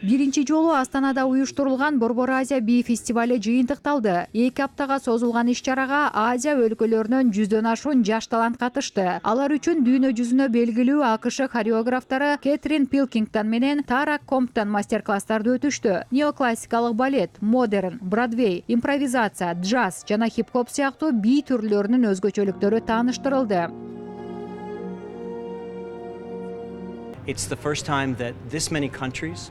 Биринчи жолу Астанада уюштурулган Борбор Азия би фестивале жыйынтыкталды. 2 аптага созулган иш-чарага Азия өлкөлөрүнөн 100дөн ашуун жаш талант катышты. Алар үчүн дүйнө жүзүнө белгилүү АКШ хореографтары Кэтрин Пилкингтон менен Тара Комптон мастер-класстарды өтүштү. Неоклассикалык балет, модерн, бродвей, импровизация, джаз жана хип-хоп сыяктуу би түрлөрүнүн өзгөчөлүктөрү тааныштырылды. It's the first time that this many countries.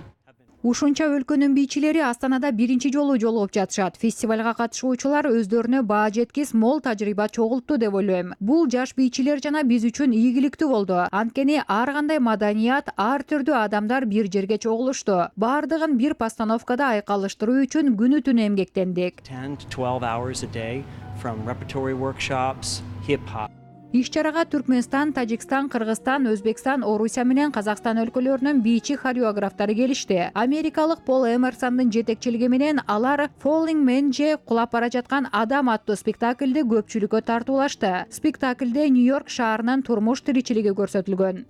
Ушунча өлкөнүн бийчилери Астанада биринчи жолу жолугуп жатышат. Фестивалга катышуучулар өздөрүнө баа жеткис мол тажрыйба чогултту деп ойлойм. Бул жаш бийчилер жана биз үчүн ийгиликтүү болду. Анткени ар кандай маданият, ар түрдүү адамдар бир жерге чогулушту. Бардыгын бир постановкада айкалыштыруу үчүн күнү түн эмгектендик. 10 to 12 hours a day from repertory workshops, hip hop. Иш-чарага Түркмөнстан, Тажикстан, Кыргызстан, Өзбекстан, Орусия менен Казакстан өлкөлөрүнүн бийчи хореографтары келишти. Америкалык Пол Эмерсондун жетекчилиги менен алар Falling Man же кулап бара жаткан адам аттуу спектакльди көпчүлүккө тартуулашты. Спектакльде Нью-Йорк шаарынын турмуш тиричилиги көрсөтүлгөн.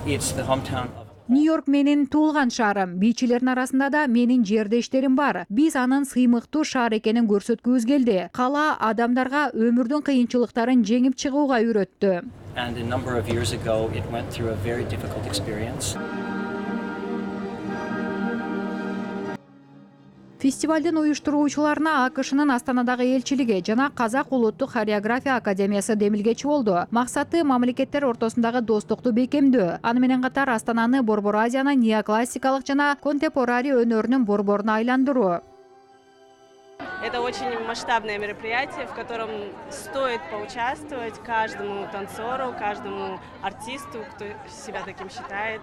It's the hometown of. Нью-Йорк менин туулган шаарым. Бийчилердин арасында да менин жердештерим бар. Биз анын сыймыктуу шаар экенин көрсөткүбүз келди. Кала адамдарга өмүрдүн кыйынчылыктарын жеңип чыгууга үйрөттү. And a number of years ago, it went through a very difficult experience. Фестивалдын уюштуруучуларына АКШнын Астанадагы элчилиги жана Казак улуттук хореография академиясы демилгечи болду. Максаты мамлекеттер ортосундагы достукту бекемдөө. Аны менен катар Астананы Борбор Азиянын неоклассикалык жана контемпорари өнөрүнүн борборуна айландыруу. Это очень масштабное мероприятие, в котором стоит поучаствовать каждому танцору, каждому артисту, кто себя таким считает.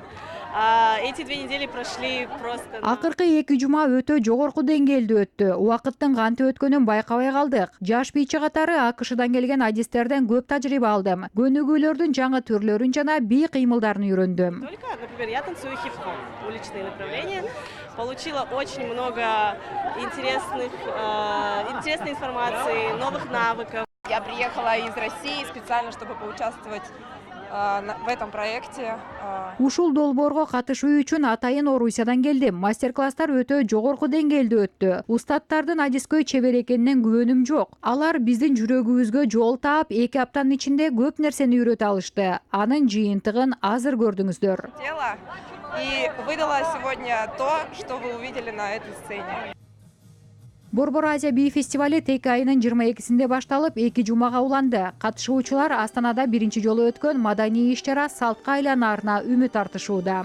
Эти 2 недели прошли просто. Акыркы 2 жума өтө жогорку деңгээлде өттү. Убакыттын кантип өткөнүн байкабай калдык. Жаш бийчи катары АКШдан келген адистерден көп тажрыйба алдым. Көнүгүүлөрдүн жаңы түрлөрүн жана бий кыймылдарын үйрөндүм. Например, я танцую хип-хоп, уличные направления. Получила очень много интересной информации, новых навыков. Я приехала из России специально, чтобы поучаствовать в этом проекте. Ушул долбоорго катышуу үчүн атайын Орусиядан келдим. Мастер-класстар өтө жогорку деңгээлде өттү. Устаттардын адискөй чебер экенине күбөнүм жок. Алар биздин жүрөгүбүзгө жол таап, 2 аптанын ичинде көп нерсени үйрөтө алышты. Анын жыйынтыгын азыр көрдүңүздөр. И выдала сегодня то, что вы увидели на этой сцене. Борбор Азия би фестивали тек айынын 22-синде башталып, 2 жумага уланды. Катышуучулар Астанада биринчи жолу өткөн маданий иш-чара салтка айланаарына үмүт артышууда.